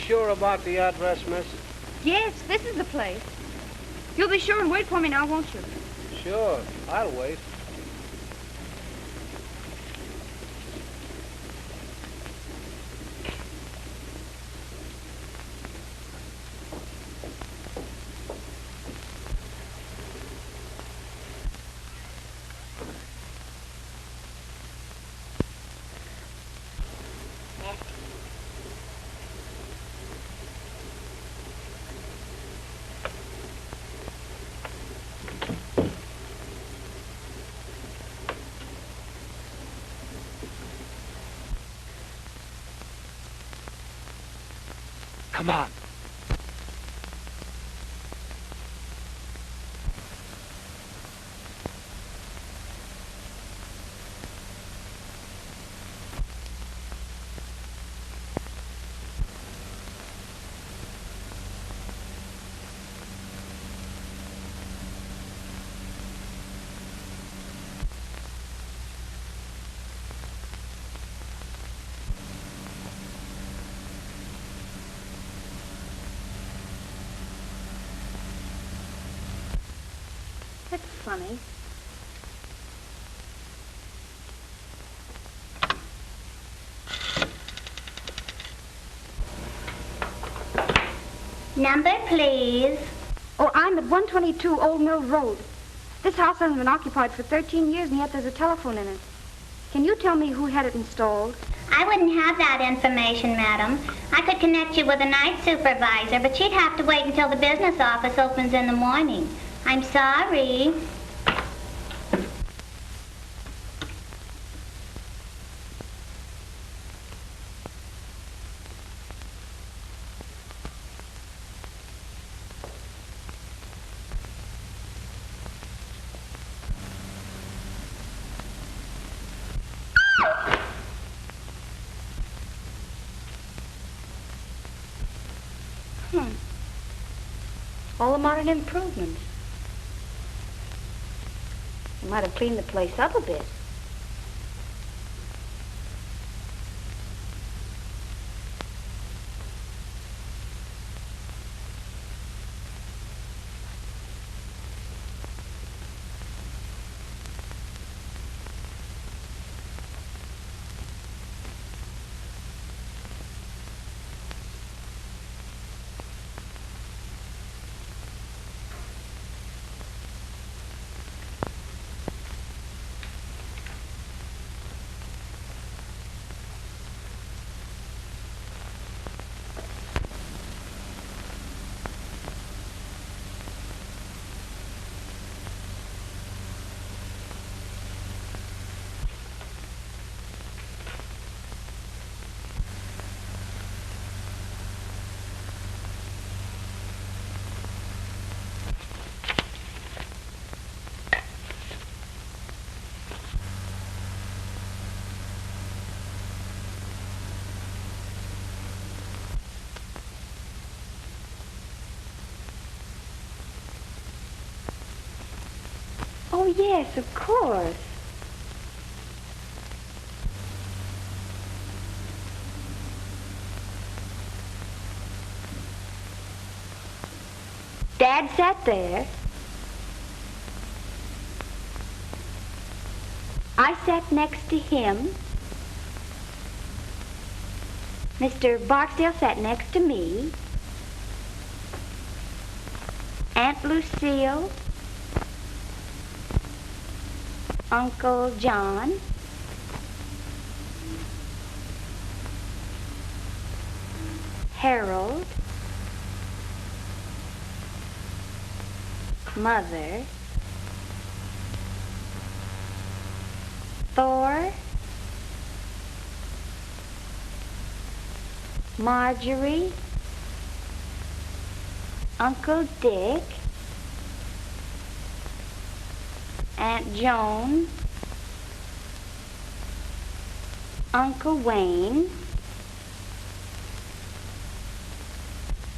sure about the address, miss? Yes, this is the place. You'll be sure and wait for me now, won't you? Sure, I'll wait. Come on. That's funny. Number, please. Oh, I'm at 122 Old Mill Road. This house hasn't been occupied for 13 years, and yet there's a telephone in it. Can you tell me who had it installed? I wouldn't have that information, madam. I could connect you with a night supervisor, but she'd have to wait until the business office opens in the morning. I'm sorry. All the modern improvements. You might have cleaned the place up a bit. Oh, yes, of course. Dad sat there. I sat next to him. Mr. Barksdale sat next to me. Aunt Lucille. Uncle John. Harold. Mother. Thor. Marjorie. Uncle Dick. Aunt Joan, Uncle Wayne,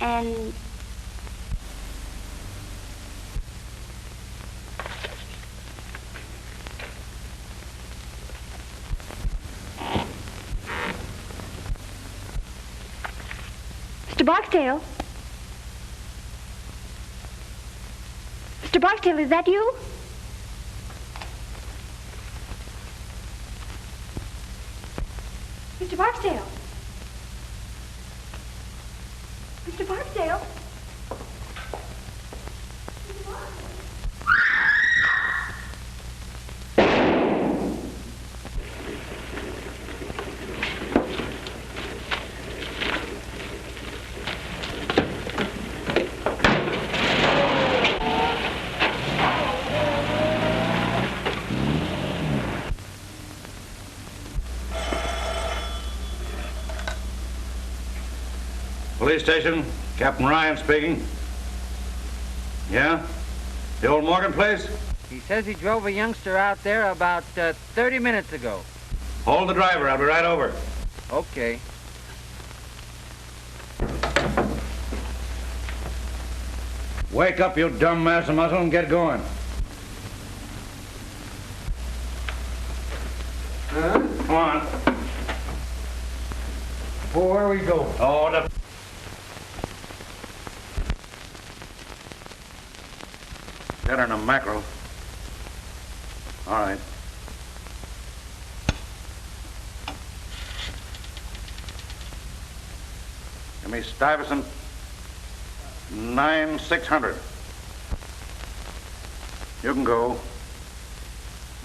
and Mr. Mr. Barksdale? Mr. Barksdale, is that you? Mr. Barksdale? Mr. Barksdale? Police station, Captain Ryan speaking. Yeah? The old Morgan place? He says he drove a youngster out there about 30 minutes ago. Hold the driver, I'll be right over. Okay. Wake up, you dumb mass of muscle, and get going. Huh? Come on. Well, where are we going? Oh, the... Better than a mackerel. All right. Give me Stuyvesant 9600. You can go.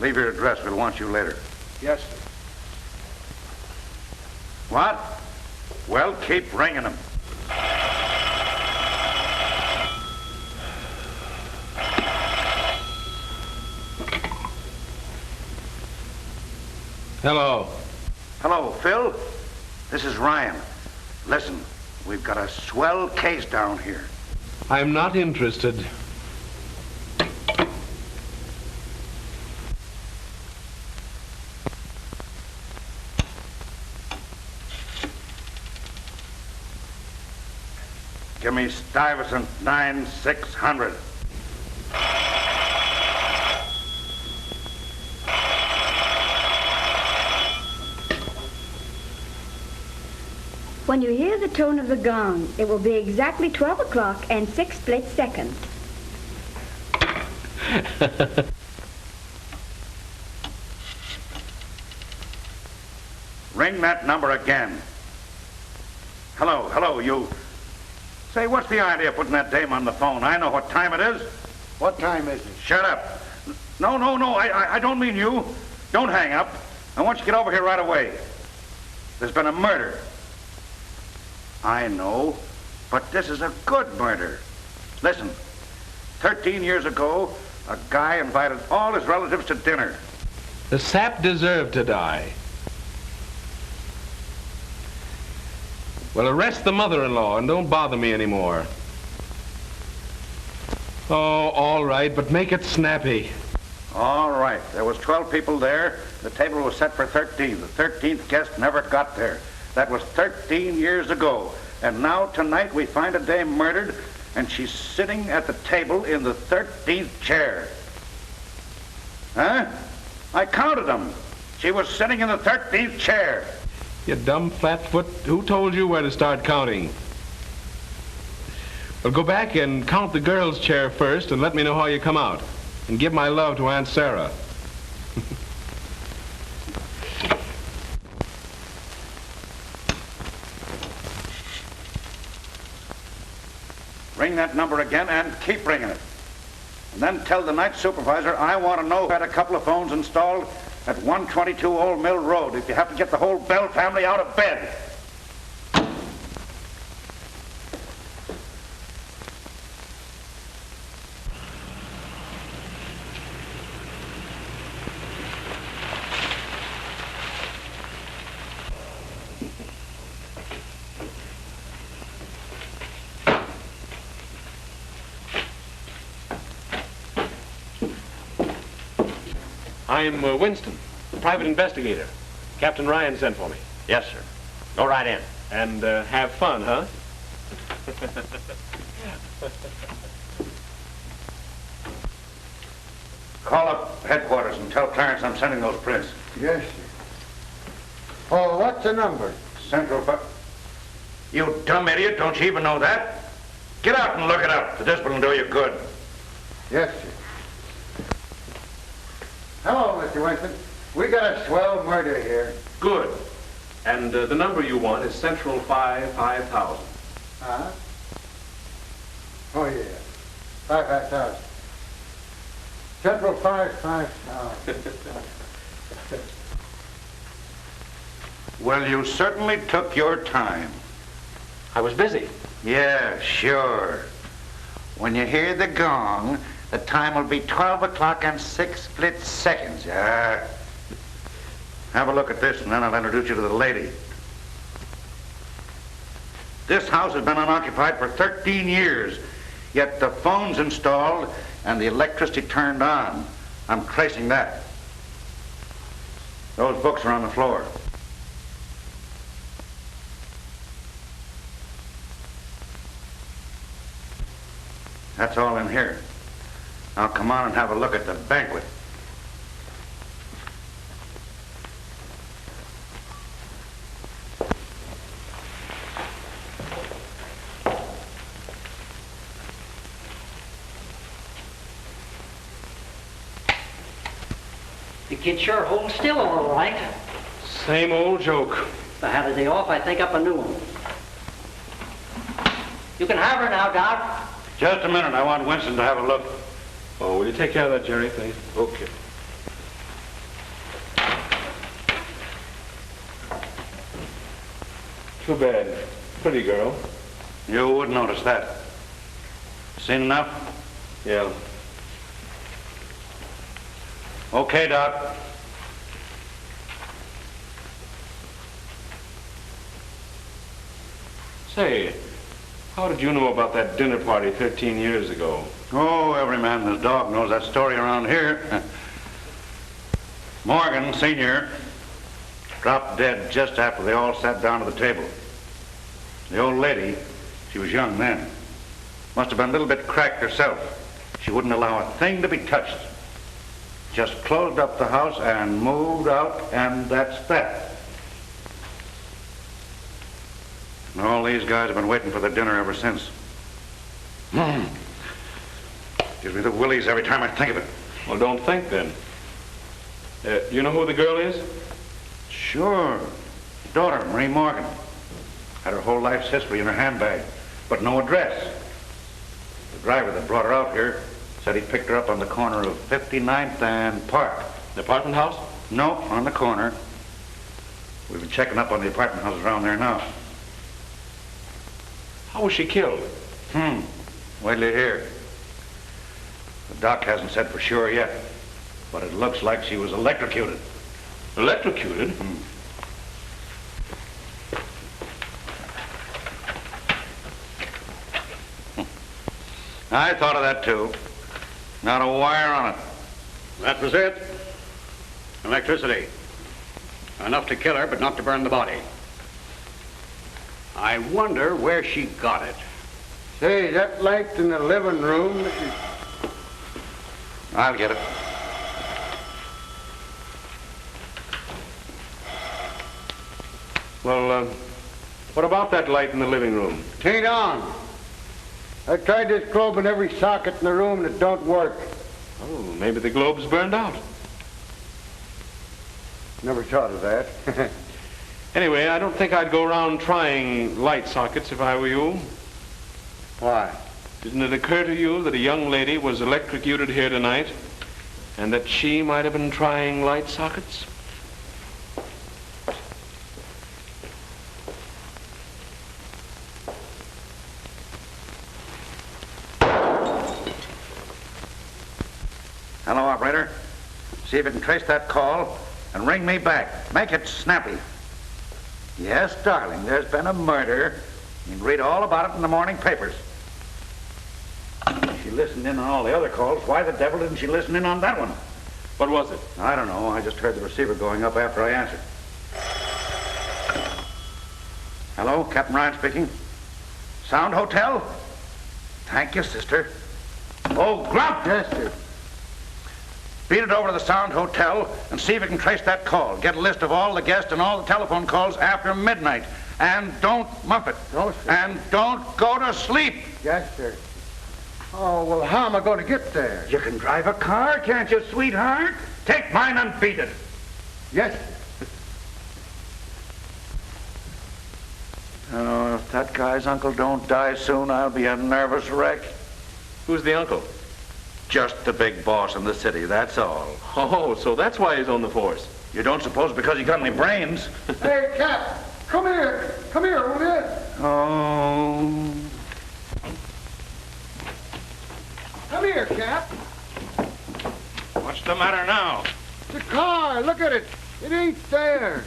Leave your address. We'll want you later. Yes, sir. What? Well, keep ringing them. Hello. Hello, Phil. This is Ryan. Listen, we've got a swell case down here. I'm not interested. Give me Stuyvesant 9600. When you hear the tone of the gong, it will be exactly 12 o'clock and 6 split seconds. Ring that number again. Hello, you. Say, what's the idea of putting that dame on the phone? I know what time it is. What time is it? Shut up. No, I don't mean you. Don't hang up. I want you to get over here right away. There's been a murder. I know, but this is a good murder. Listen, 13 years ago, a guy invited all his relatives to dinner. The sap deserved to die. Well, arrest the mother-in-law and don't bother me anymore. Oh, all right, but make it snappy. All right, there was 12 people there. The table was set for 13. The 13th guest never got there. That was 13 years ago. And now tonight we find a dame murdered, and she's sitting at the table in the 13th chair. Huh? I counted them. She was sitting in the 13th chair. You dumb flatfoot. Who told you where to start counting? Well, go back and count the girl's chair first and let me know how you come out. And give my love to Aunt Sarah. Ring that number again and keep ringing it. And then tell the night supervisor I want to know who had a couple of phones installed at 122 Old Mill Road if you have to get the whole Bell family out of bed. I'm Winston, private investigator. Captain Ryan sent for me. Yes, sir. Go right in. And have fun, huh? Call up headquarters and tell Clarence I'm sending those prints. Yes, sir. Oh, what's the number? Central You dumb idiot, don't you even know that? Get out and look it up. The discipline will do you good. Yes, sir. Hello, Mr. Winston. We got a swell murder here. Good. And the number you want is Central 5000. Huh? Oh, yeah. 5,000. Central 5,000. Well, you certainly took your time. I was busy. Yeah, sure. When you hear the gong, the time will be 12 o'clock and 6 split seconds. Have a look at this, and then I'll introduce you to the lady. This house has been unoccupied for 13 years, yet the phone's installed and the electricity turned on. I'm tracing that. Those books are on the floor. That's all in here. Now come on and have a look at the banquet. The kid sure holds still all right. Same old joke. If I had a day off, I'd think up a new one. You can have her now, Doc. Just a minute. I want Winston to have a look. Oh, will you take care of that, Jerry, please? Okay. Too bad. Pretty girl. You wouldn't notice that. Seen enough? Yeah. Okay, Doc. Say, how did you know about that dinner party 13 years ago? Oh, every man and his dog knows that story around here. Morgan, Sr., dropped dead just after they all sat down to the table. The old lady, she was young then, must have been a little bit cracked herself. She wouldn't allow a thing to be touched. Just closed up the house and moved out, and that's that. And all these guys have been waiting for the dinner ever since. Gives me the willies every time I think of it. Well, don't think then. You know who the girl is? Sure. Daughter, Marie Morgan. Had her whole life's history in her handbag, but no address. The driver that brought her out here said he picked her up on the corner of 59th and Park. The apartment house? No, on the corner. We've been checking up on the apartment houses around there now. How was she killed? Wait till you hear. The doc hasn't said for sure yet, but it looks like she was electrocuted. Electrocuted? I thought of that too. Not a wire on it. That was it. Electricity. Enough to kill her, but not to burn the body. I wonder where she got it. Say, that light in the living room... I'll get it. Well, what about that light in the living room? Tain't on. I tried this globe in every socket in the room and it don't work. Oh, maybe the globe's burned out. Never thought of that. Anyway, I don't think I'd go around trying light sockets if I were you. Why? Didn't it occur to you that a young lady was electrocuted here tonight and that she might have been trying light sockets? Hello, operator. See if you can trace that call and ring me back. Make it snappy. Yes, darling, there's been a murder. You can read all about it in the morning papers. She listened in on all the other calls. Why the devil didn't she listen in on that one? What was it? I don't know. I just heard the receiver going up after I answered. Hello, Captain Ryan speaking. Sound Hotel? Thank you, sister. Oh, Grump! Yes, sir. Beat it over to the Sound Hotel and see if you can trace that call. Get a list of all the guests and all the telephone calls after midnight. And don't muff it. No, sir. And don't go to sleep. Yes, sir. Oh, well, how am I going to get there? You can drive a car, can't you, sweetheart? Take mine and beat it. Yes, sir. Oh, if that guy's uncle don't die soon, I'll be a nervous wreck. Who's the uncle? Just the big boss in the city, that's all. Oh, so that's why he's on the force. You don't suppose because he got any brains? Hey, Cap, come here. Come here, will you? Oh. Come here, Cap. What's the matter now? The car, look at it. It ain't there.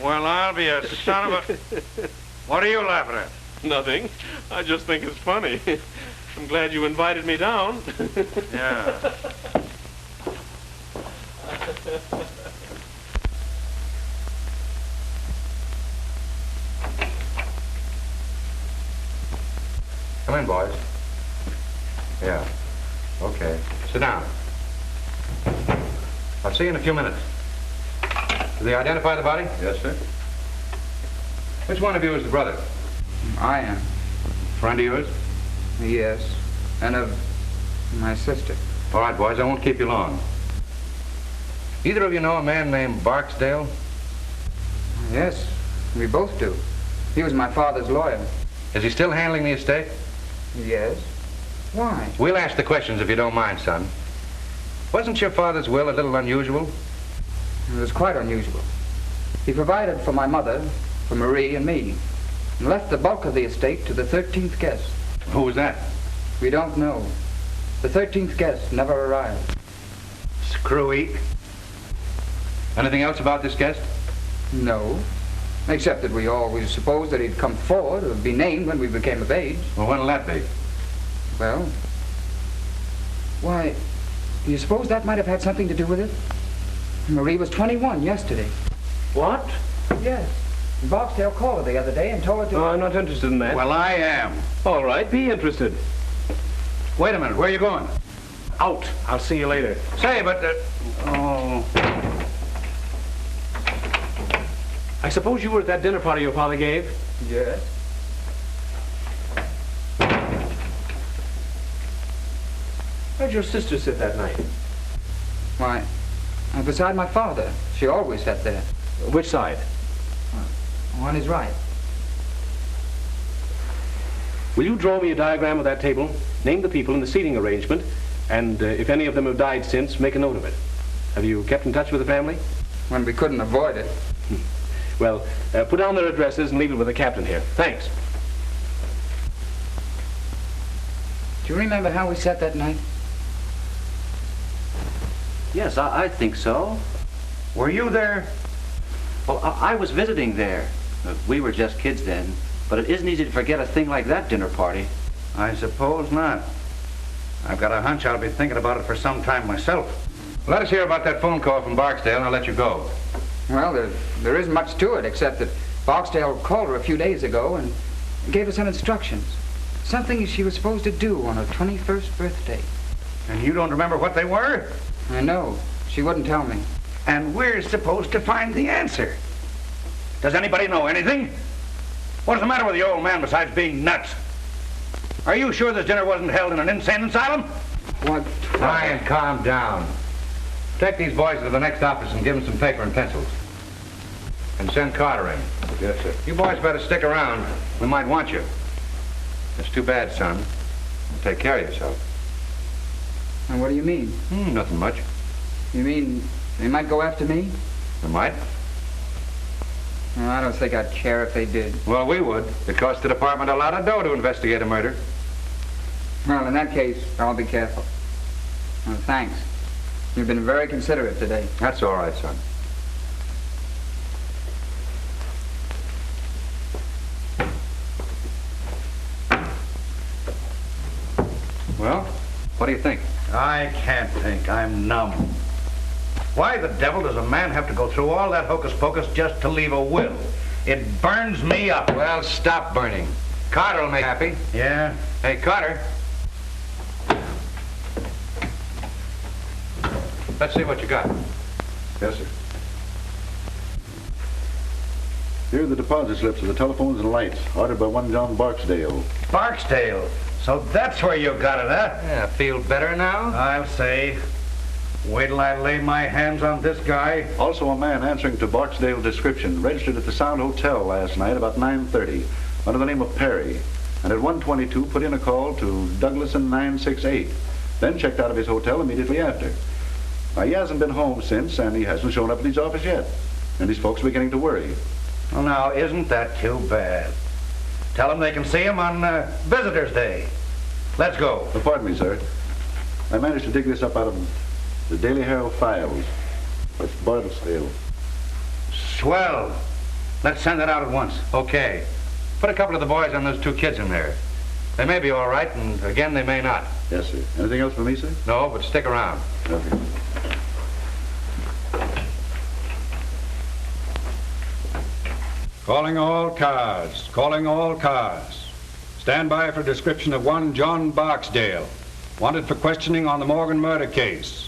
Well, I'll be a son of a... What are you laughing at? Nothing. I just think it's funny. I'm glad you invited me down. Yeah. Come in, boys. Yeah. Okay. Sit down. I'll see you in a few minutes. Did they identify the body? Yes, sir. Which one of you is the brother? I am. Friend of yours? Yes. And of my sister. All right, boys, I won't keep you long. Either of you know a man named Barksdale? Yes, we both do. He was my father's lawyer. Is he still handling the estate? Yes. Why? We'll ask the questions if you don't mind, son. Wasn't your father's will a little unusual? It was quite unusual. He provided for my mother, for Marie and me, and left the bulk of the estate to the 13th Guest. Who was that? We don't know. The 13th Guest never arrived. Screwy. Anything else about this guest? No. Except that we always supposed that he'd come forward or be named when we became of age. Well, when'll that be? Well, why, do you suppose that might have had something to do with it? Marie was 21 yesterday. What? Yes. Barksdale called her the other day and told her to... Oh, I'm not interested in that. Well, I am. All right, be interested. Wait a minute, where are you going? Out. I'll see you later. Say, but... Oh... I suppose you were at that dinner party your father gave? Yes. Where'd your sister sit that night? Why, beside my father. She always sat there. Which side? On his right. Will you draw me a diagram of that table, name the people in the seating arrangement, and if any of them have died since, make a note of it? Have you kept in touch with the family? When we couldn't avoid it. Well, put down their addresses and leave it with the captain here. Thanks. Do you remember how we sat that night? Yes, I think so. Were you there? Well, I was visiting there. We were just kids then. But it isn't easy to forget a thing like that dinner party. I suppose not. I've got a hunch I'll be thinking about it for some time myself. Let us hear about that phone call from Barksdale and I'll let you go. Well, there isn't much to it, except that Barksdale called her a few days ago and gave her some instructions. Something she was supposed to do on her 21st birthday. And you don't remember what they were? I know. She wouldn't tell me. And we're supposed to find the answer. Does anybody know anything? What's the matter with the old man besides being nuts? Are you sure this dinner wasn't held in an insane asylum? What? Ryan, calm down. Take these boys to the next office and give them some paper and pencils. And send Carter in. Yes, sir. You boys better stick around. We might want you. It's too bad, son. Take care of yourself. And what do you mean? Nothing much. You mean they might go after me? They might. Well, I don't think I'd care if they did. Well, we would. It costs the department a lot of dough to investigate a murder. Well, in that case, I'll be careful. Well, thanks. You've been very considerate today. That's all right, son. Well, what do you think? I can't think. I'm numb. Why the devil does a man have to go through all that hocus pocus just to leave a will? It burns me up. Well, stop burning. Carter will make you happy. Yeah? Hey, Carter. Let's see what you got. Yes, sir. Here are the deposit slips of the telephones and lights, ordered by one John Barksdale. Barksdale? So that's where you got it, huh? Yeah, feel better now? I'll say. Wait till I lay my hands on this guy. Also a man answering to Barksdale's description, registered at the Sound Hotel last night about 9:30, under the name of Perry, and at 1:22 put in a call to Douglason 968, then checked out of his hotel immediately after. Now, he hasn't been home since, and he hasn't shown up at his office yet, and his folks are beginning to worry. Well, now, isn't that too bad? Tell them they can see him on Visitor's Day. Let's go. Pardon me, sir. I managed to dig this up out of the Daily Herald files. It's Barksdale. Swell. Let's send it out at once. Okay. Put a couple of the boys and those two kids in there. They may be all right, and again, they may not. Yes, sir. Anything else for me, sir? No, but stick around. Okay. Calling all cars. Calling all cars. Stand by for description of one John Barksdale, wanted for questioning on the Morgan murder case.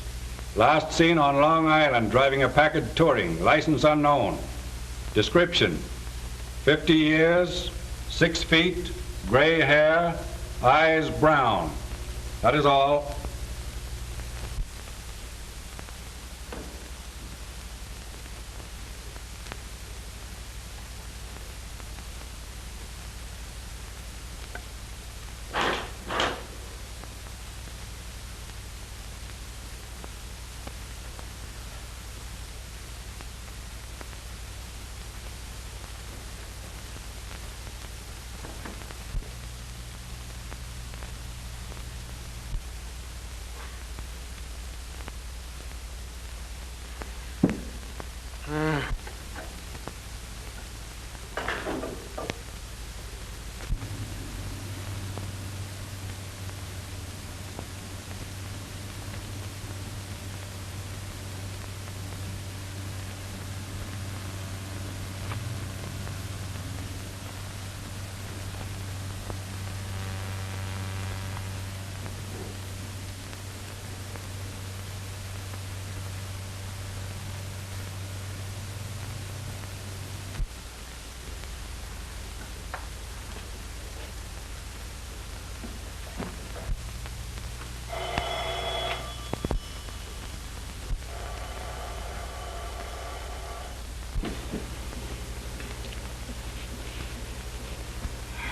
Last seen on Long Island driving a Packard Touring, license unknown. Description: 50 years, 6 feet, gray hair, eyes brown. That is all.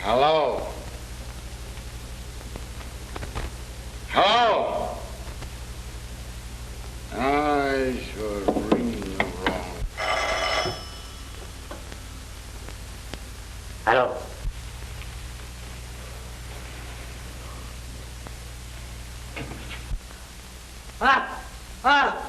Hello? Hello? I should ring the wrong. Hello. Ah! Ah!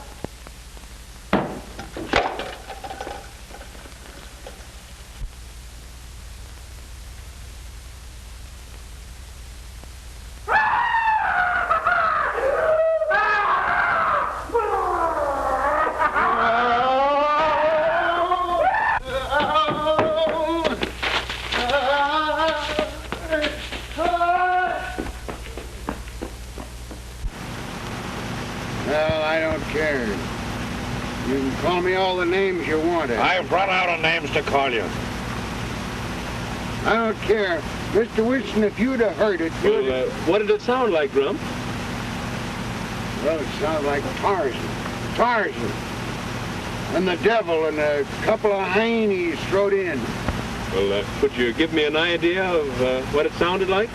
Well, I don't care. You can call me all the names you want. I've run out of names to call you. I don't care. Mr. Wilson, if you'd have heard it, you'd... Well, what did it sound like, Grump? Well, it sounds like Tarzan. Tarzan. And the devil and a couple of heinies thrown in. Well, could you give me an idea of what it sounded like?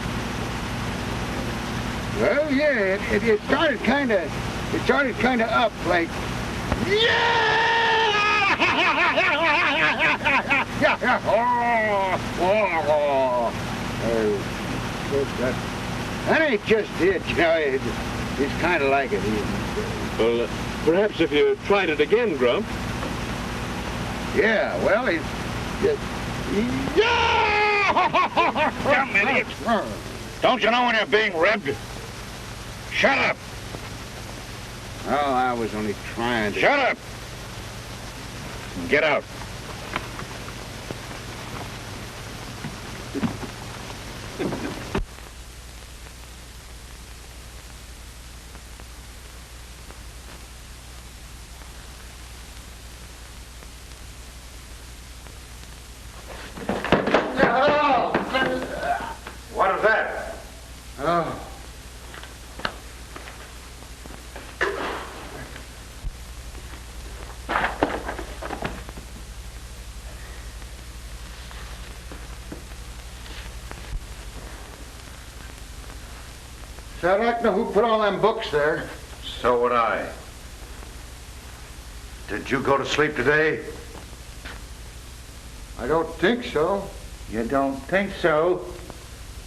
Well, yeah, it started kind of... It started kind of up, like... That ain't just it, you know. It's kind of like it. Well, perhaps if you tried it again, Grump. Yeah, well, it's... Damn idiot. Don't you know when you're being ribbed? Shut up. Oh, I was only trying to... Shut up. Get out. I'd like to know who put all them books there. So would I. Did you go to sleep today? I don't think so. You don't think so?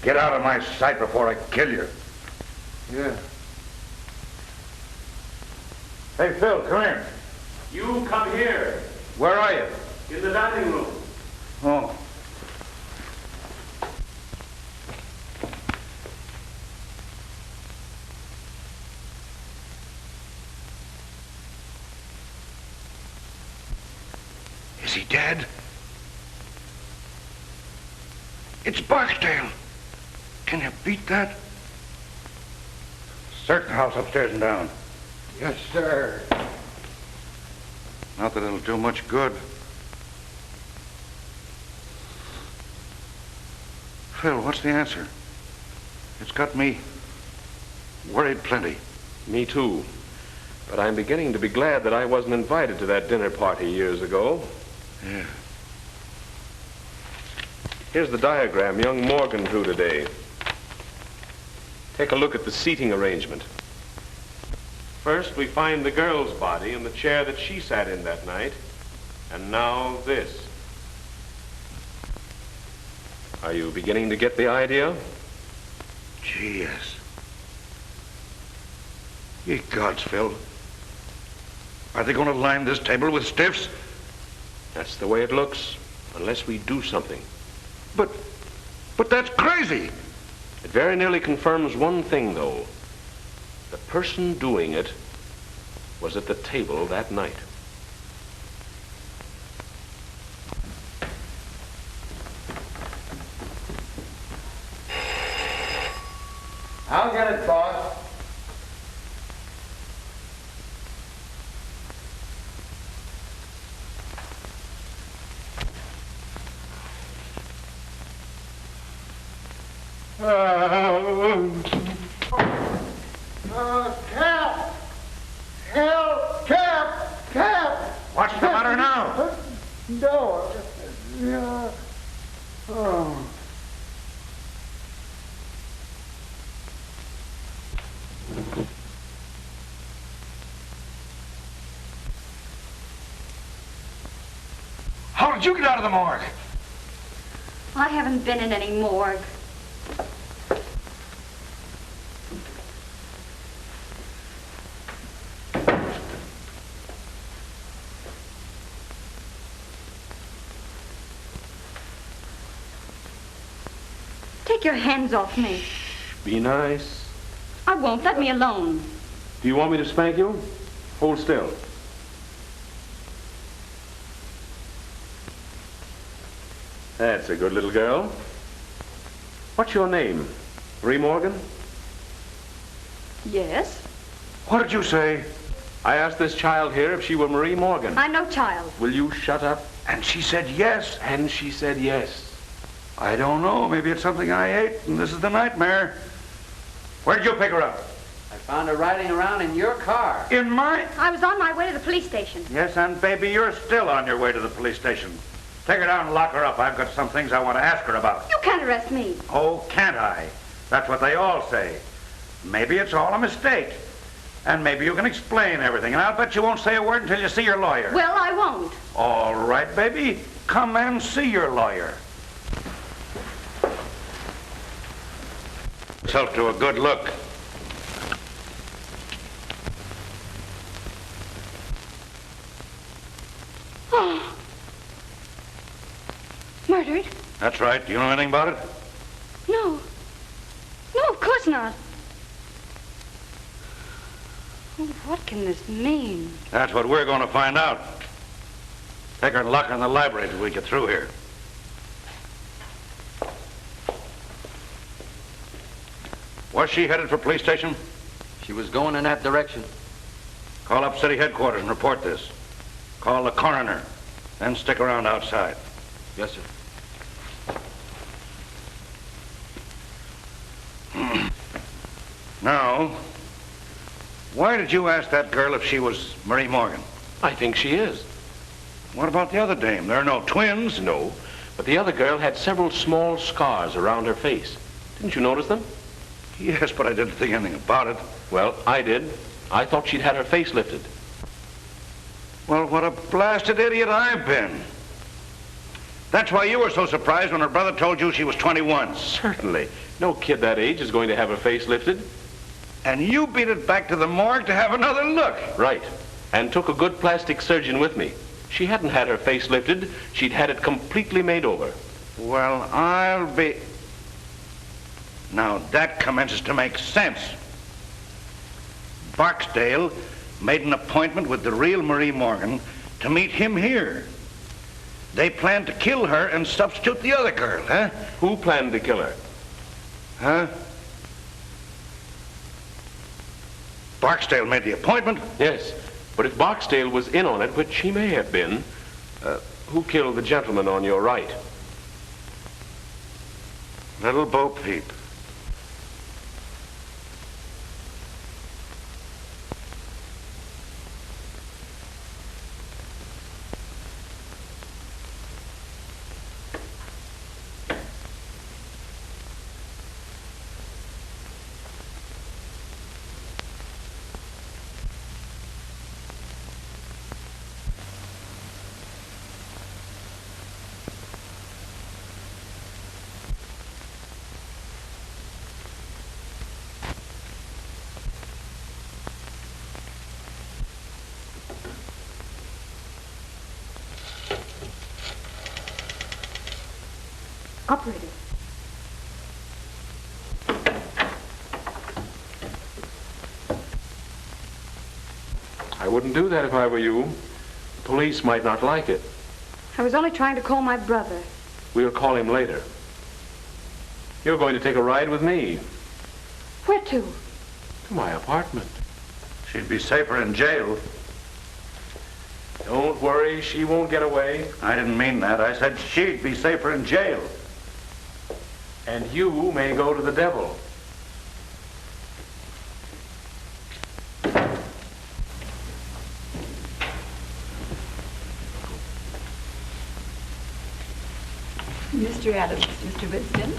Get out of my sight before I kill you. Yeah. Hey, Phil, come here. You come here. Where are you? In the dining room. Oh. Is he dead? It's Barksdale. Can you beat that? Search the house upstairs and down. Yes, sir. Not that it'll do much good. Phil, what's the answer? It's got me worried plenty. Me too. But I'm beginning to be glad that I wasn't invited to that dinner party years ago. Yeah. Here's the diagram young Morgan drew today. Take a look at the seating arrangement. First, we find the girl's body in the chair that she sat in that night. And now this. Are you beginning to get the idea? Gee, yes. Ye gods, Phil. Are they going to line this table with stiffs? That's the way it looks, unless we do something. But that's crazy. It very nearly confirms one thing, though. The person doing it was at the table that night. I'll get it, boss. Cap! Help! Cap! What's the matter now? No. Yeah. Oh. How did you get out of the morgue? I haven't been in any morgue. Take your hands off me. Be nice. I won't. Let me alone. Do you want me to spank you? Hold still. That's a good little girl. What's your name? Marie Morgan? Yes? What did you say? I asked this child here if she were Marie Morgan. I'm no child. Will you shut up? And she said yes. And she said yes. I don't know. Maybe it's something I ate, and this is the nightmare. Where did you pick her up? I found her riding around in your car. In mine? I was on my way to the police station. Yes, and baby, you're still on your way to the police station. Take her down and lock her up. I've got some things I want to ask her about. You can't arrest me. Oh, can't I? That's what they all say. Maybe it's all a mistake. And maybe you can explain everything. And I'll bet you won't say a word until you see your lawyer. Well, I won't. All right, baby. Come and see your lawyer. Yourself to a good look. Oh. Murdered? That's right. Do you know anything about it? No. No, of course not. Oh, what can this mean? That's what we're going to find out. Take her and lock her in the library till we get through here. Was she headed for police station? She was going in that direction. Call up city headquarters and report this. Call the coroner. Then stick around outside. Yes, sir. Now, why did you ask that girl if she was Marie Morgan? I think she is. What about the other dame? There are no twins. No, but the other girl had several small scars around her face. Didn't you notice them? Yes, but I didn't think anything about it. Well, I did. I thought she'd had her face lifted. Well, what a blasted idiot I've been. That's why you were so surprised when her brother told you she was 21. Certainly. No kid that age is going to have her face lifted. And you beat it back to the morgue to have another look. Right. And took a good plastic surgeon with me. She hadn't had her face lifted. She'd had it completely made over. Well, I'll be... Now, that commences to make sense. Barksdale made an appointment with the real Marie Morgan to meet him here. They planned to kill her and substitute the other girl, huh? Who planned to kill her? Huh? Barksdale made the appointment? Yes, but if Barksdale was in on it, which he may have been, who killed the gentleman on your right? Little Bo Peep. Operator. I wouldn't do that if I were you. The police might not like it. I was only trying to call my brother. We'll call him later. You're going to take a ride with me. Where to? To my apartment. She'd be safer in jail. Don't worry, she won't get away. I didn't mean that. I said she'd be safer in jail. And you may go to the devil. Mr. Adams, Mr. Winston.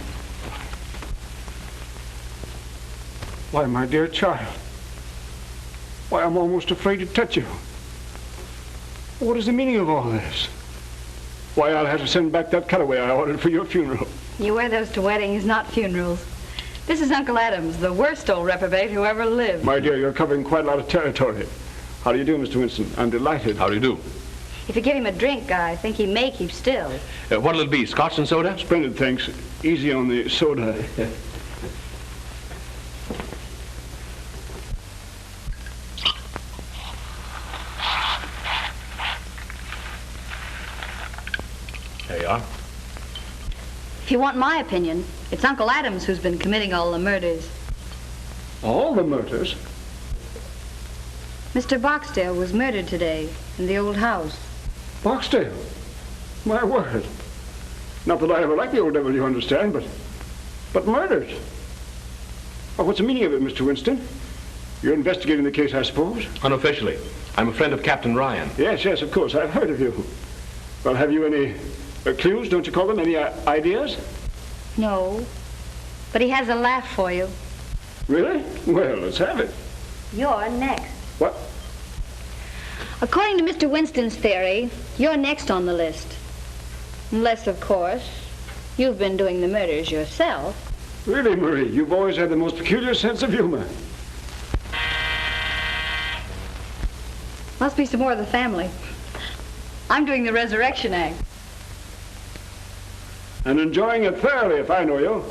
Why, my dear child. Why, I'm almost afraid to touch you. What is the meaning of all this? Why, I'll have to send back that cutaway I ordered for your funeral. You wear those to weddings, not funerals. This is Uncle Adams, the worst old reprobate who ever lived. My dear, you're covering quite a lot of territory. How do you do, Mr. Winston? I'm delighted. How do you do? If you give him a drink, I think he may keep still. What'll it be, scotch and soda? Splendid, thanks. Easy on the soda. There you are. If you want my opinion, it's Uncle Adams who's been committing all the murders. All the murders? Mr. Barksdale was murdered today in the old house. Barksdale? My word. Not that I ever liked the old devil, you understand, but murdered. Oh, what's the meaning of it, Mr. Winston? You're investigating the case, I suppose? Unofficially. I'm a friend of Captain Ryan. Yes, of course. I've heard of you. Well, have you any clues, don't you call them? Any ideas? No, but he has a laugh for you. Really? Well, let's have it. You're next. What? According to Mr. Winston's theory, you're next on the list. Unless, of course, you've been doing the murders yourself. Really, Marie, you've always had the most peculiar sense of humor. Must be some more of the family. I'm doing the resurrection act. And enjoying it thoroughly, if I know you.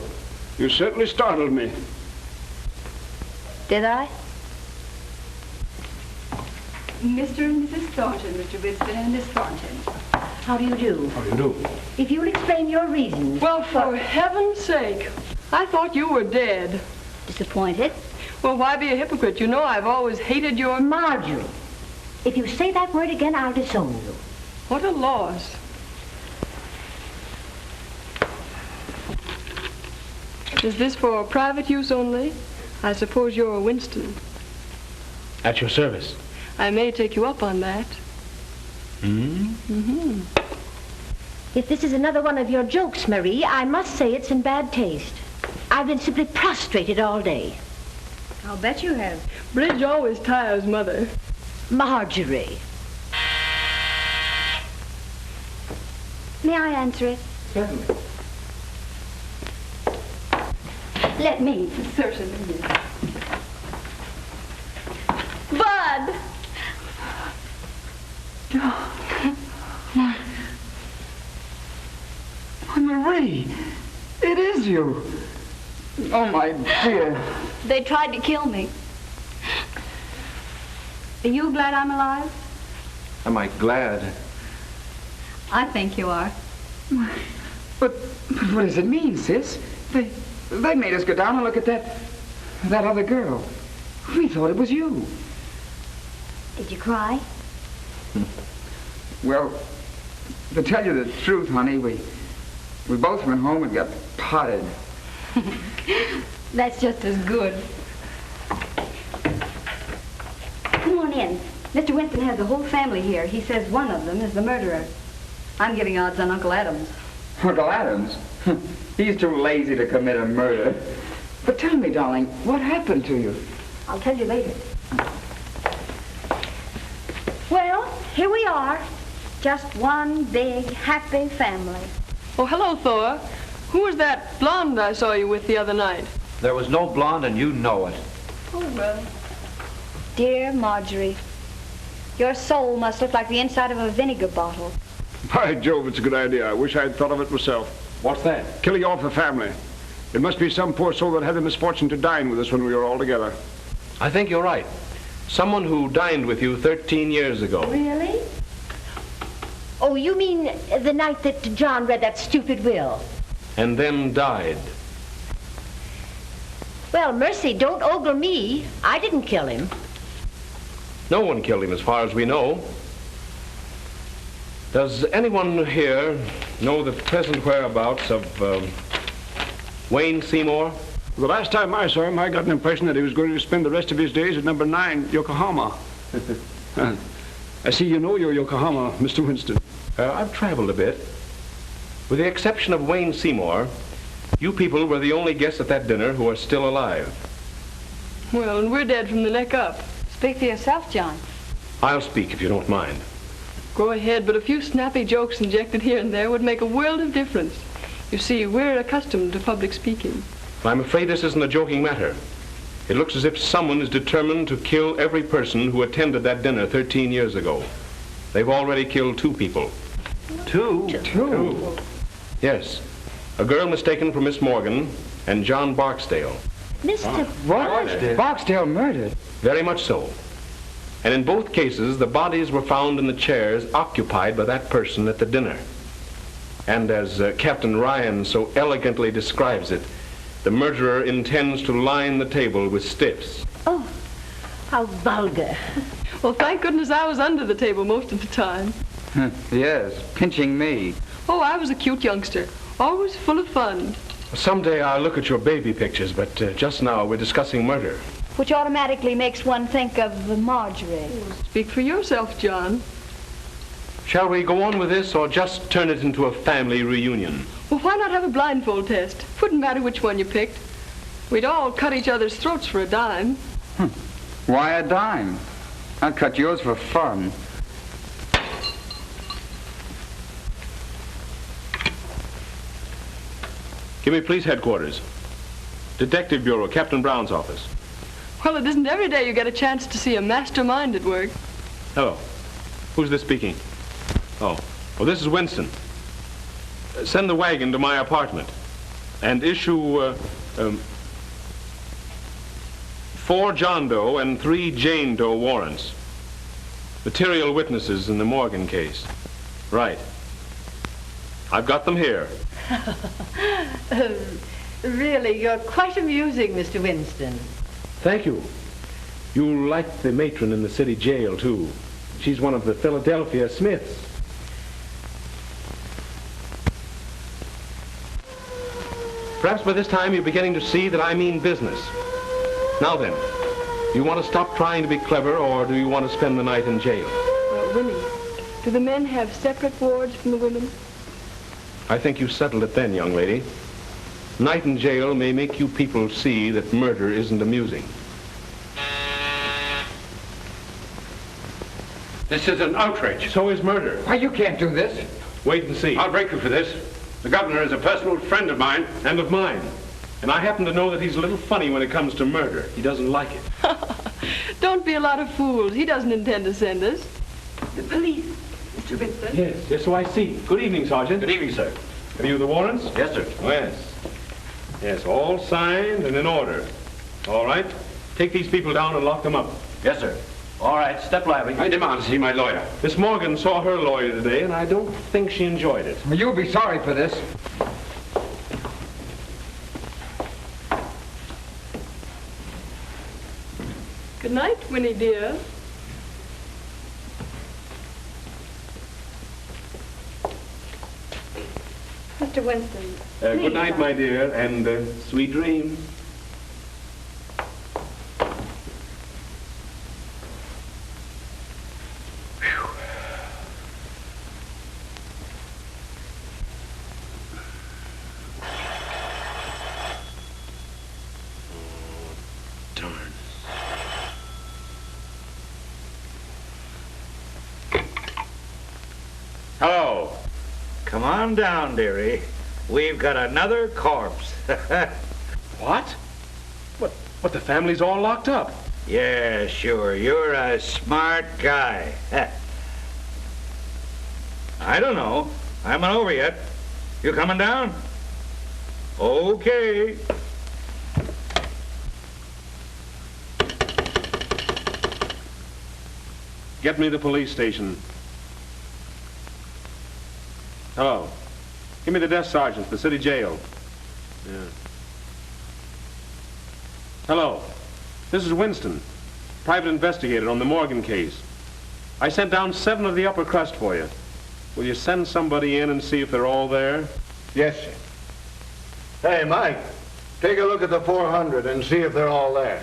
You certainly startled me. Did I? Mr. and Mrs. Thornton, Mr. Winston and Miss Thornton. How do you do? How do you do? If you'll explain your reasons. Well, for heaven's sake, I thought you were dead. Disappointed? Well, why be a hypocrite? You know I've always hated your... Marjorie, if you say that word again, I'll disown you. What a loss. Is this for private use only? I suppose you're a Winston. At your service. I may take you up on that. Mm-hmm. If this is another one of your jokes, Marie, I must say it's in bad taste. I've been simply prostrated all day. I'll bet you have. Bridge always tires Mother. Marjorie. May I answer it? Certainly. Let me. Certainly. Bud! Marie, it is you. Oh, my dear. They tried to kill me. Are you glad I'm alive? Am I glad? I think you are. But what does it mean, sis? They made us go down and look at that other girl. We thought it was you. Did you cry? Well, to tell you the truth, honey, we both went home and got potted. That's just as good. Come on in. Mr. Winston has the whole family here. He says one of them is the murderer. I'm giving odds on Uncle Adams. Uncle Adams? He's too lazy to commit a murder. But tell me, darling, what happened to you? I'll tell you later. Well, here we are. Just one big, happy family. Oh, hello, Thor. Who was that blonde I saw you with the other night? There was no blonde, and you know it. Oh, well. Dear Marjorie, your soul must look like the inside of a vinegar bottle. By Jove, it's a good idea. I wish I'd thought of it myself. What's that? Killing off the family. It must be some poor soul that had the misfortune to dine with us when we were all together. I think you're right. Someone who dined with you 13 years ago. Really? Oh, you mean the night that John read that stupid will? And then died. Well, mercy, don't ogle me. I didn't kill him. No one killed him as far as we know. Does anyone here know the present whereabouts of Wayne Seymour? The last time I saw him, I got an impression that he was going to spend the rest of his days at number 9, Yokohama. I see you know your Yokohama, Mr. Winston. I've traveled a bit. With the exception of Wayne Seymour, you people were the only guests at that dinner who are still alive. Well, and we're dead from the neck up. Speak for yourself, John. I'll speak if you don't mind. Go ahead, but a few snappy jokes injected here and there would make a world of difference. You see, we're accustomed to public speaking. I'm afraid this isn't a joking matter. It looks as if someone is determined to kill every person who attended that dinner 13 years ago. They've already killed 2 people. Two? Two? Yes. A girl mistaken for Miss Morgan and John Barksdale. Mr. What? Barksdale murdered? Very much so. And in both cases, the bodies were found in the chairs occupied by that person at the dinner. And as Captain Ryan so elegantly describes it, the murderer intends to line the table with stiffs. Oh, how vulgar. Well, thank goodness I was under the table most of the time. Yes, pinching me. Oh, I was a cute youngster, always full of fun. Someday I'll look at your baby pictures, but just now we're discussing murder. Which automatically makes one think of Marjorie. Speak for yourself, John. Shall we go on with this or just turn it into a family reunion? Well, why not have a blindfold test? Wouldn't matter which one you picked. We'd all cut each other's throats for a dime. Why a dime? I'd cut yours for fun. Give me police headquarters. Detective Bureau, Captain Brown's office. Well, it isn't every day you get a chance to see a mastermind at work. Hello. Who's this speaking? Oh, this is Winston. Send the wagon to my apartment and issue 4 John Doe and 3 Jane Doe warrants. Material witnesses in the Morgan case. Right. I've got them here. Really, you're quite amusing, Mr. Winston. Thank you. You'll like the matron in the city jail, too. She's one of the Philadelphia Smiths. Perhaps by this time you're beginning to see that I mean business. Now then, do you want to stop trying to be clever, or do you want to spend the night in jail? Winnie, do the men have separate wards from the women? I think you settled it then, young lady. Night in jail may make you people see that murder isn't amusing. This is an outrage. So is murder. Why, you can't do this. Wait and see. I'll break you for this. The governor is a personal friend of mine. And of mine. And I happen to know that he's a little funny when it comes to murder. He doesn't like it. Don't be a lot of fools. He doesn't intend to send us. The police, Mr. Vincent. Yes, so I see. Good evening, Sergeant. Good evening, sir. Have you the warrants? Yes, sir. Yes. Yes, all signed and in order. All right. Take these people down and lock them up. Yes, sir. All right, step lively. I demand to see my lawyer. Miss Morgan saw her lawyer today, and I don't think she enjoyed it. Well, you'll be sorry for this. Good night, Winnie dear. Mr. Winston. Good night, my dear, and sweet dreams. Hello. Come on down, dearie. We've got another corpse. What? What, the family's all locked up? Yeah, sure. You're a smart guy. I don't know. I haven't over yet. You coming down? Okay. Get me to the police station. Hello. Give me the desk sergeant, the city jail. Yeah. Hello. This is Winston, private investigator on the Morgan case. I sent down 7 of the upper crust for you. Will you send somebody in and see if they're all there? Yes, sir. Hey, Mike, take a look at the 400 and see if they're all there.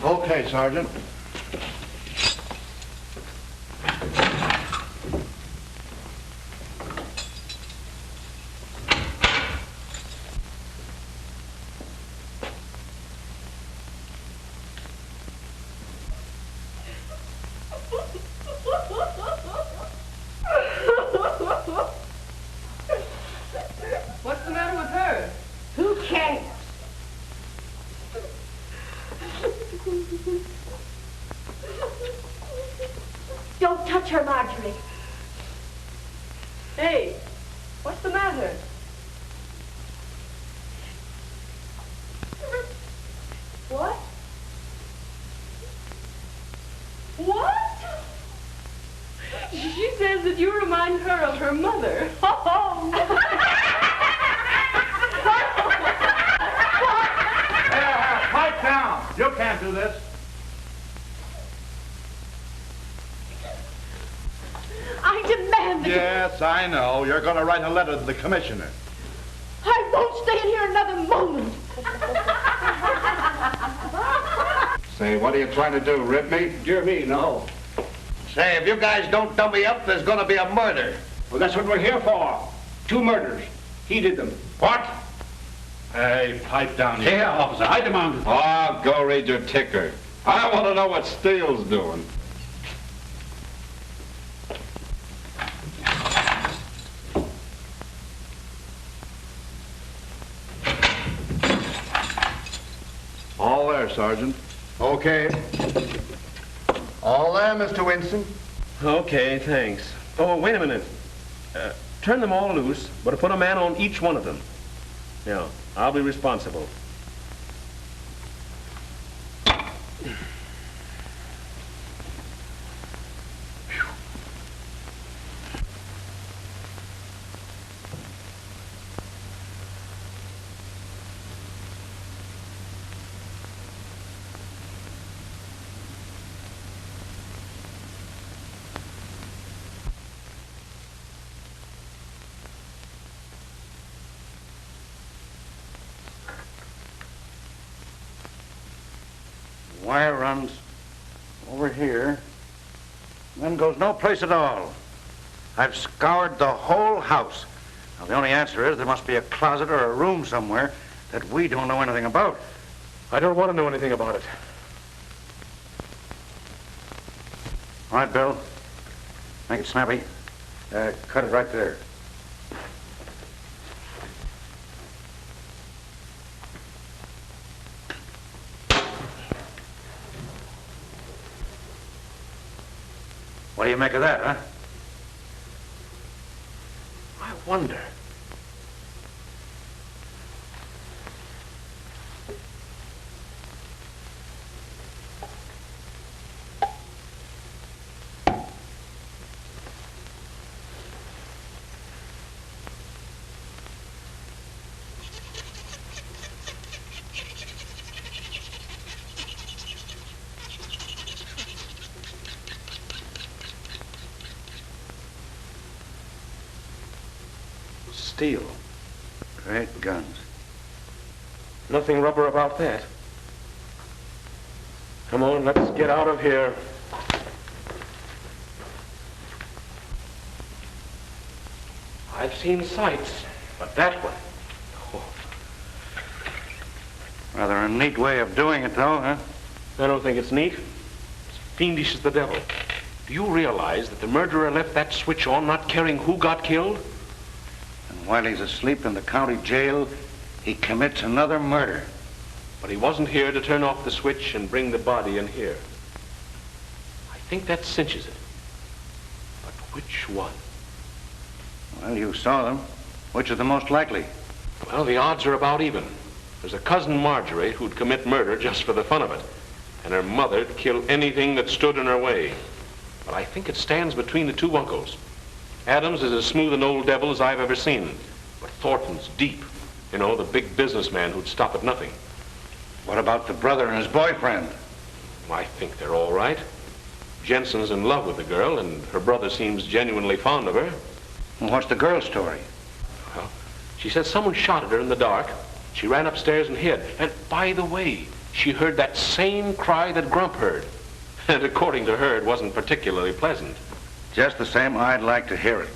Okay, Sergeant. What's the matter with her? Who cares? Don't touch her, Marjorie. Hey, what's the matter? What? What? She says that you remind her of her mother. Pipe down. You can't do this. I demand that Yes, I know. You're going to write a letter to the commissioner. I won't stay in here another moment. Say, what are you trying to do, rip me? Dear me, no. Say, if you guys don't dump me up, there's going to be a murder. Well, that's what we're here for. 2 murders. He did them. What? Hey, pipe down here. Yeah, officer, I demand it. Oh, go read your ticker. I want to know what Steele's doing. All there, Sergeant. Okay. All there, Mr. Winston? Okay, thanks. Oh, wait a minute. Turn them all loose, but put a man on each one of them. Yeah, I'll be responsible. Wire runs over here, then goes no place at all. I've scoured the whole house. Now, the only answer is there must be a closet or a room somewhere that we don't know anything about. I don't want to know anything about it. All right, Bill. Make it snappy. Cut it right there. What do you make of that, huh? I wonder. Steel. Great guns. Nothing rubber about that. Come on, let's get out of here. I've seen sights, but that one. Oh. Rather a neat way of doing it, though, huh? I don't think it's neat. It's fiendish as the devil. Do you realize that the murderer left that switch on, not caring who got killed? And while he's asleep in the county jail, he commits another murder. But he wasn't here to turn off the switch and bring the body in here. I think that cinches it. But which one? Well, you saw them. Which is the most likely? Well, the odds are about even. There's a cousin Marjorie who'd commit murder just for the fun of it. And her mother'd kill anything that stood in her way. But I think it stands between the two uncles. Adams is as smooth an old devil as I've ever seen. But Thornton's deep. You know, the big businessman who'd stop at nothing. What about the brother and his boyfriend? I think they're all right. Jensen's in love with the girl, and her brother seems genuinely fond of her. Well, what's the girl's story? Well, she says someone shot at her in the dark. She ran upstairs and hid. And by the way, she heard that same cry that Grump heard. And according to her, it wasn't particularly pleasant. Just the same, I'd like to hear it.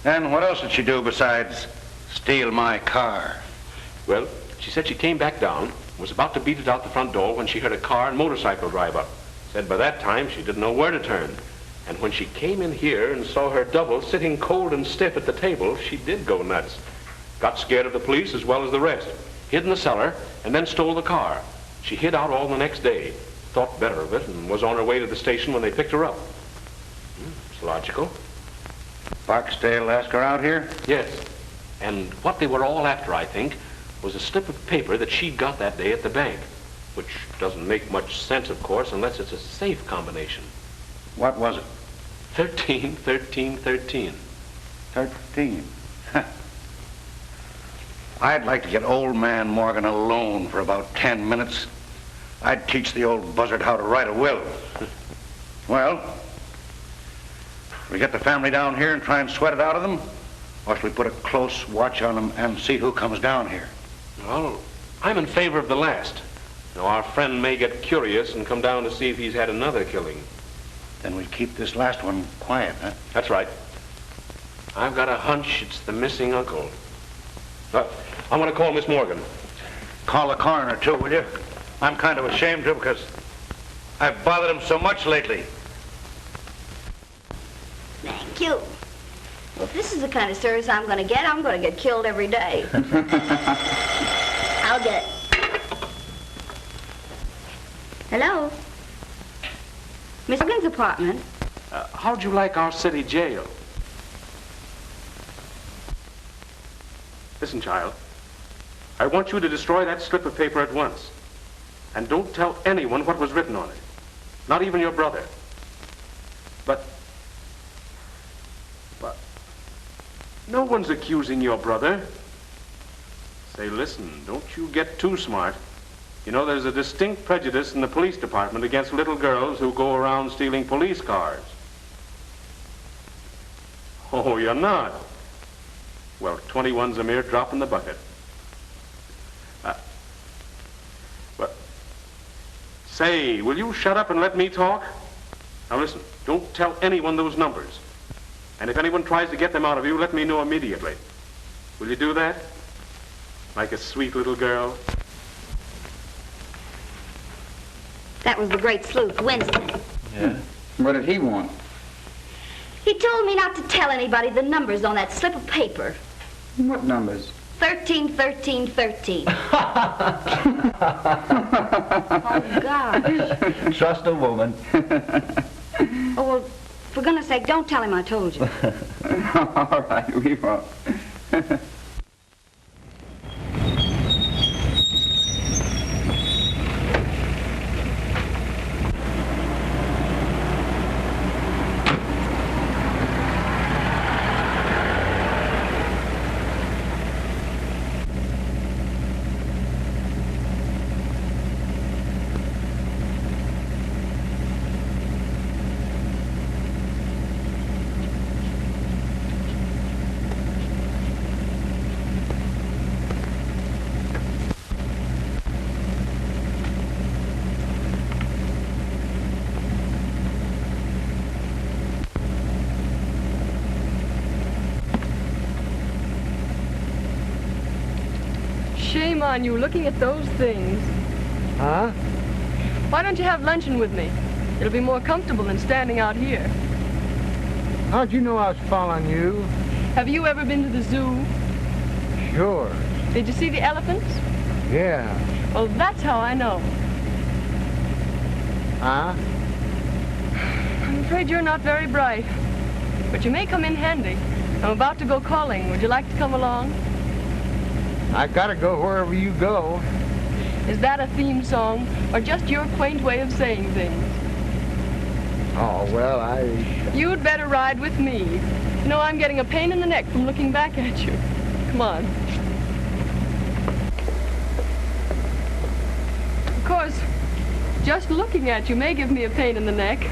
And what else did she do besides steal my car? Well, she said she came back down, was about to beat it out the front door when she heard a car and motorcycle drive up. Said by that time she didn't know where to turn. And when she came in here and saw her double sitting cold and stiff at the table, she did go nuts. Got scared of the police as well as the rest. Hid in the cellar and then stole the car. She hid out all the next day. Thought better of it and was on her way to the station when they picked her up. It's logical. Barksdale asked her out here? Yes. And what they were all after, I think, was a slip of paper that she'd got that day at the bank. Which doesn't make much sense, of course, unless it's a safe combination. What was it? 13, 13, 13. 13. I'd like to get old man Morgan alone for about 10 minutes. I'd teach the old buzzard how to write a will. Well, we get the family down here and try and sweat it out of them, or shall we put a close watch on them and see who comes down here? Well, I'm in favor of the last. Now, our friend may get curious and come down to see if he's had another killing. Then we keep this last one quiet, huh? That's right. I've got a hunch it's the missing uncle. I'm going to call Miss Morgan. Call the coroner, too, will you? I'm kind of ashamed to because I've bothered him so much lately. Thank you. Well, if this is the kind of service I'm going to get killed every day. I'll get it. Hello? Miss Morgan's apartment. How'd you like our city jail? Listen, child. I want you to destroy that slip of paper at once. And don't tell anyone what was written on it. Not even your brother. But no one's accusing your brother. Say, listen, don't you get too smart. You know, there's a distinct prejudice in the police department against little girls who go around stealing police cars. Oh, you're not? Well, 21's a mere drop in the bucket. But, say, will you shut up and let me talk? Now listen, don't tell anyone those numbers. And if anyone tries to get them out of you, let me know immediately. Will you do that? Like a sweet little girl? That was the great sleuth, Winston. Yeah? What did he want? He told me not to tell anybody the numbers on that slip of paper. What numbers? 13, 13, 13. Oh, gosh. Trust a woman. Oh, well, for goodness sake, don't tell him I told you. All right, we won't. Shame on you, looking at those things. Huh? Why don't you have luncheon with me? It'll be more comfortable than standing out here. How'd you know I was following you? Have you ever been to the zoo? Sure. Did you see the elephants? Yeah. Well, that's how I know. Huh? I'm afraid you're not very bright, but you may come in handy. I'm about to go calling. Would you like to come along? I gotta go wherever you go. Is that a theme song, or just your quaint way of saying things? Oh, well, You'd better ride with me. You know, I'm getting a pain in the neck from looking back at you. Come on. Of course, just looking at you may give me a pain in the neck.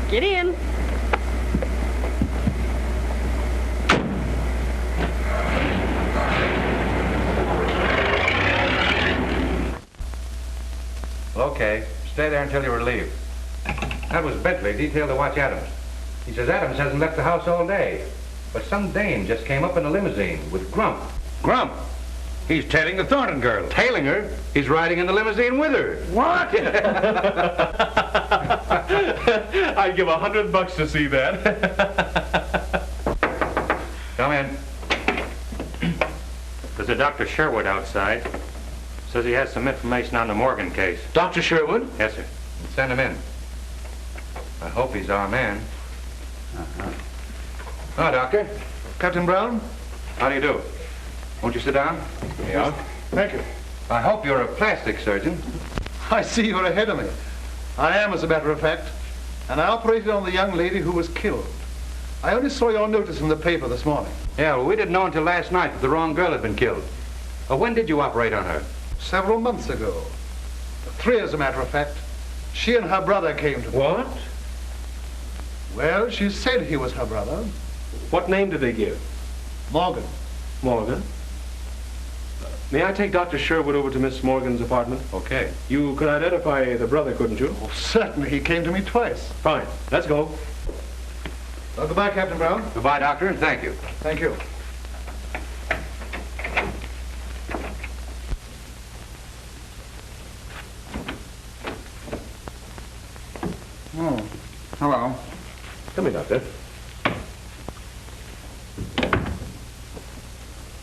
Get in. Okay, stay there until you're relieved. That was Bentley, detailed to watch Adams. He says Adams hasn't left the house all day. But some dame just came up in a limousine with Grump. Grump? He's tailing the Thornton girl. Tailing her? He's riding in the limousine with her. What? I'd give $100 to see that. Come in. There's a Dr. Sherwood outside. Says he has some information on the Morgan case. Dr. Sherwood? Yes, sir. Send him in. I hope he's our man. Oh, Doctor. Captain Brown. How do you do? Won't you sit down? Yeah. Thank you. I hope you're a plastic surgeon. I see you're ahead of me. I am, as a matter of fact. And I operated on the young lady who was killed. I only saw your notice in the paper this morning. Yeah, well, we didn't know until last night that the wrong girl had been killed. When did you operate on her? Several months ago. 3, as a matter of fact. She and her brother came to me. What? Well, she said he was her brother. What name did they give? Morgan. Morgan? May I take Dr. Sherwood over to Miss Morgan's apartment? Okay. You could identify the brother, couldn't you? Oh, certainly. He came to me twice. Fine. Let's go. Well, goodbye, Captain Brown. Goodbye, Doctor, and thank you. Thank you. Oh, hello. Come in, Doctor.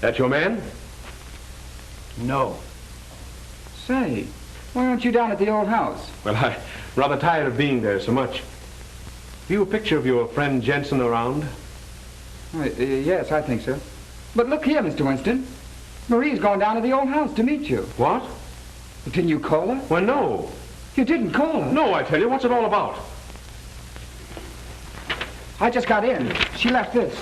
That your man? No. Say, why aren't you down at the old house? Well, I'm rather tired of being there so much. Have you a picture of your friend Jensen around? Yes, I think so. But look here, Mr. Winston. Marie's gone down to the old house to meet you. What? Didn't you call her? Well, no. You didn't call her? No, I tell you. What's it all about? I just got in. She left this.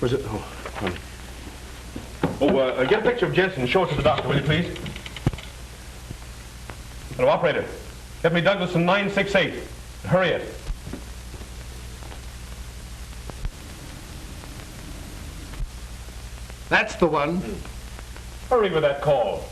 Was it? Oh, honey. Oh, get a picture of Jensen and show it to the doctor, will you, please? Hello, operator. Get me Douglas in 968. Hurry it. That's the one. Hurry with that call.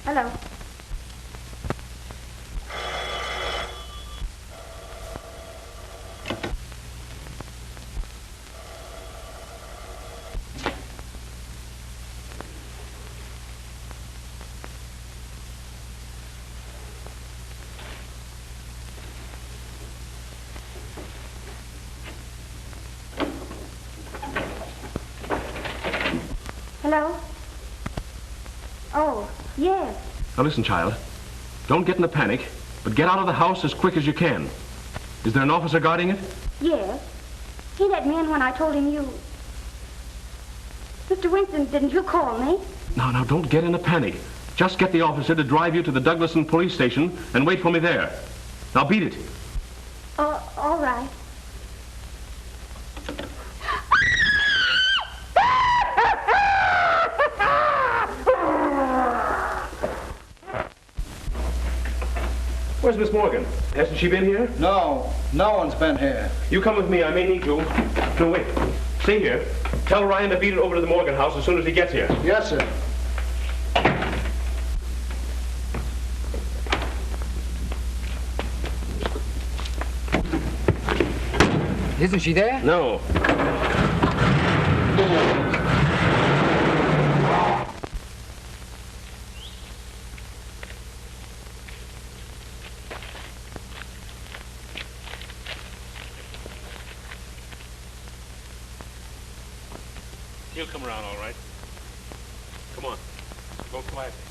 Hello. Hello? Oh, yes. Now listen, child. Don't get in a panic, but get out of the house as quick as you can. Is there an officer guarding it? Yes. He let me in when I told him you... Mr. Winston, didn't you call me? Now, don't get in a panic. Just get the officer to drive you to the Douglaston police station and wait for me there. Now beat it. All right. Where's Miss Morgan? Hasn't she been here? No, no one's been here. You come with me. I may need to. No, wait. Stay here. Tell Ryan to beat it over to the Morgan house as soon as he gets here. Yes, sir. Isn't she there? No. He'll come around all right. Come on. Go quietly.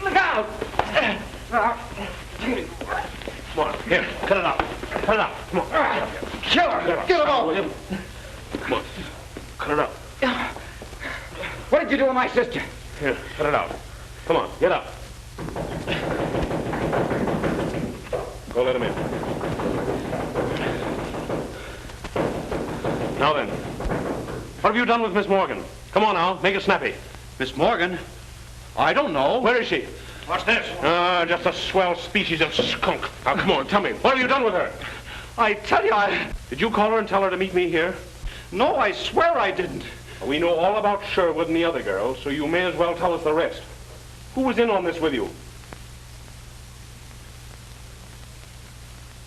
Look out! Come on, here, cut it out. Cut it out. Come on. Kill her! Get him off! Come on. Cut it out. What did you do with my sister? Here, cut it out. Come on, get up. Go let him in. Now then, what have you done with Miss Morgan? Come on now, make it snappy. Miss Morgan? I don't know. Where is she? What's this? Just a swell species of skunk. Now, come on, tell me, what have you done with her? I tell you, Did you call her and tell her to meet me here? No, I swear I didn't. We know all about Sherwood and the other girls, so you may as well tell us the rest. Who was in on this with you?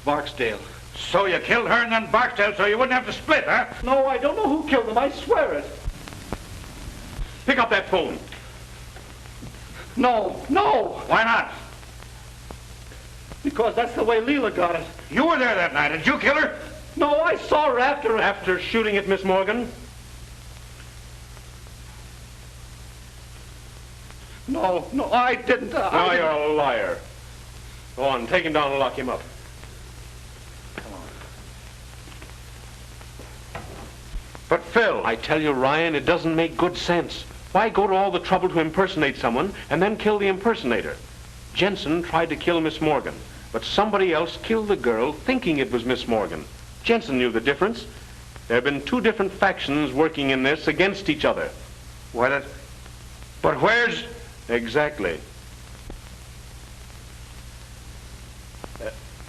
Barksdale. So you killed her and then Barksdale so you wouldn't have to split, huh? No, I don't know who killed them. I swear it. Pick up that phone. No, no. Why not? Because that's the way Leela got it. You were there that night. Did you kill her? No, I saw her after... After shooting at Miss Morgan? No, I didn't. Now you're a liar. Go on, take him down and lock him up. Come on. But Phil... I tell you, Ryan, it doesn't make good sense. Why go to all the trouble to impersonate someone and then kill the impersonator? Jensen tried to kill Miss Morgan, but somebody else killed the girl thinking it was Miss Morgan. Jensen knew the difference. There have been two different factions working in this against each other. But where's... Exactly.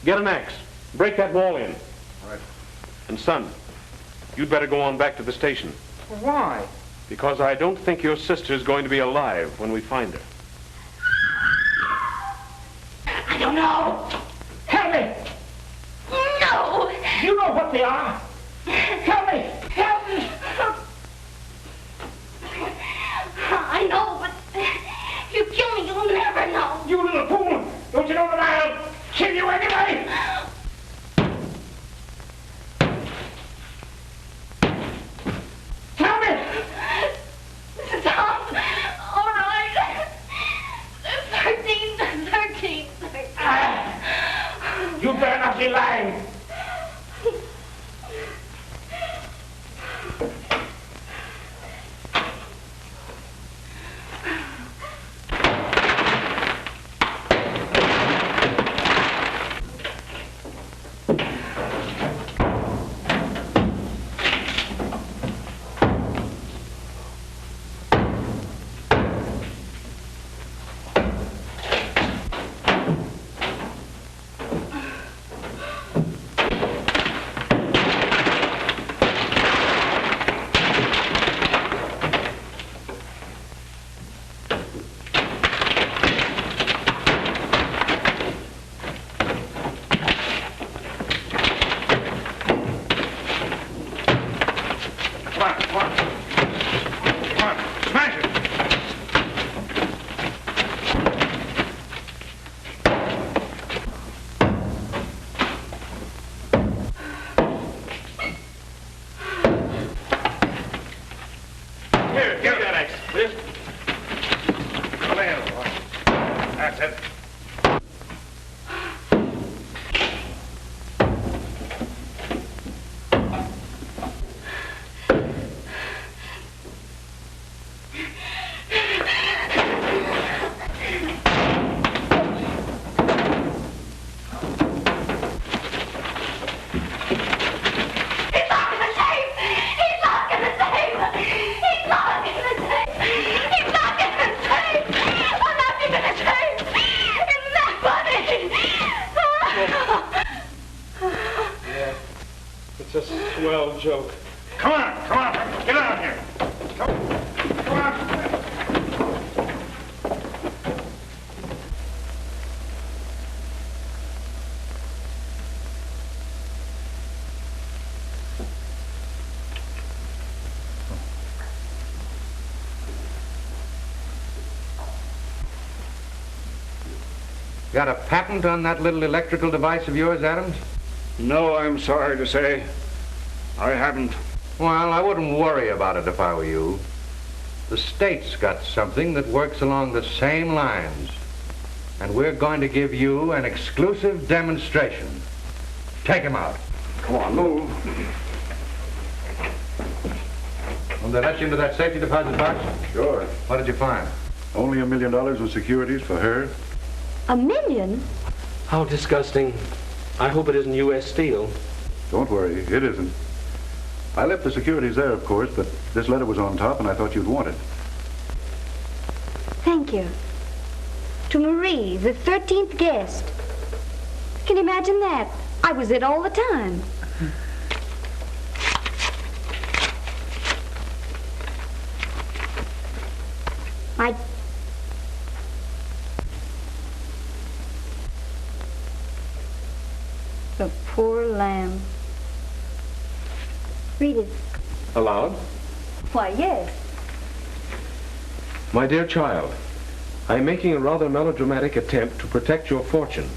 Get an axe. Break that wall in. All right. And son, you'd better go on back to the station. Why? Because I don't think your sister's going to be alive when we find her. I don't know. Help me. No. You know what they are. Help me. Help me. I know, but if you kill me, you'll never know. You little fool. Don't you know that I'll kill you anyway? Tell me. Stop. All right. 13. You better not be lying. Swell joke. Come on. Get out here. Come on. Got a patent on that little electrical device of yours, Adams? No, I'm sorry to say. I haven't. Well, I wouldn't worry about it if I were you. The state's got something that works along the same lines. And we're going to give you an exclusive demonstration. Take him out. Come on, move. Will they let you into that safety deposit box? Sure. What did you find? Only $1 million in securities for her. $1 million? How disgusting. I hope it isn't U.S. Steel. Don't worry, it isn't. I left the securities there, of course, but this letter was on top and I thought you'd want it. Thank you. To Marie, the 13th guest. Can you imagine that? I was it all the time. The poor lamb. Read it. Aloud? Why, yes. My dear child, I am making a rather melodramatic attempt to protect your fortune.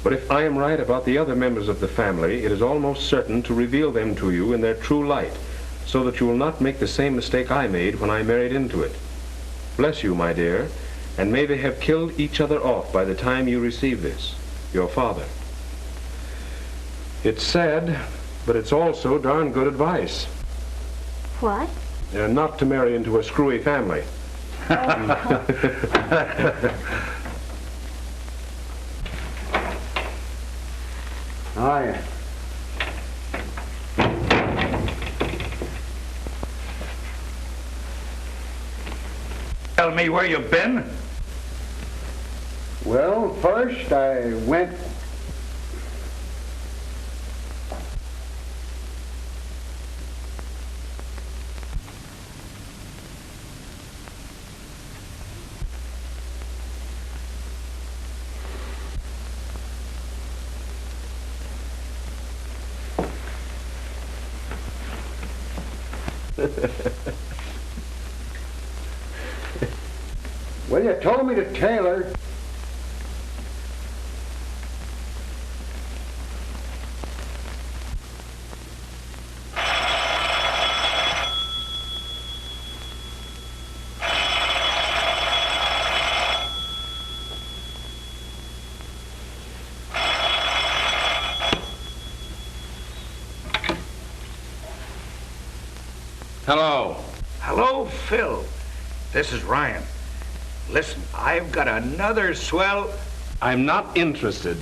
But if I am right about the other members of the family, it is almost certain to reveal them to you in their true light, so that you will not make the same mistake I made when I married into it. Bless you, my dear, and may they have killed each other off by the time you receive this. Your father. It's sad, but it's also darn good advice. What? Not to marry into a screwy family. Hiya. Tell me where you've been. Well, first I went... Well, you told me to tailor. Hello. Hello, Phil. This is Ryan. Listen, I've got another swell... I'm not interested.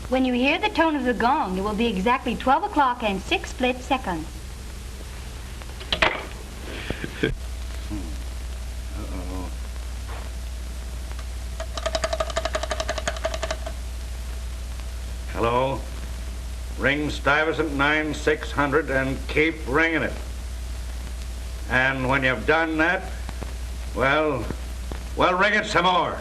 When you hear the tone of the gong, it will be exactly 12 o'clock and 6 split seconds. Uh-oh. Hello? Ring Stuyvesant 9600 and keep ringing it. And when you've done that, well, ring it some more.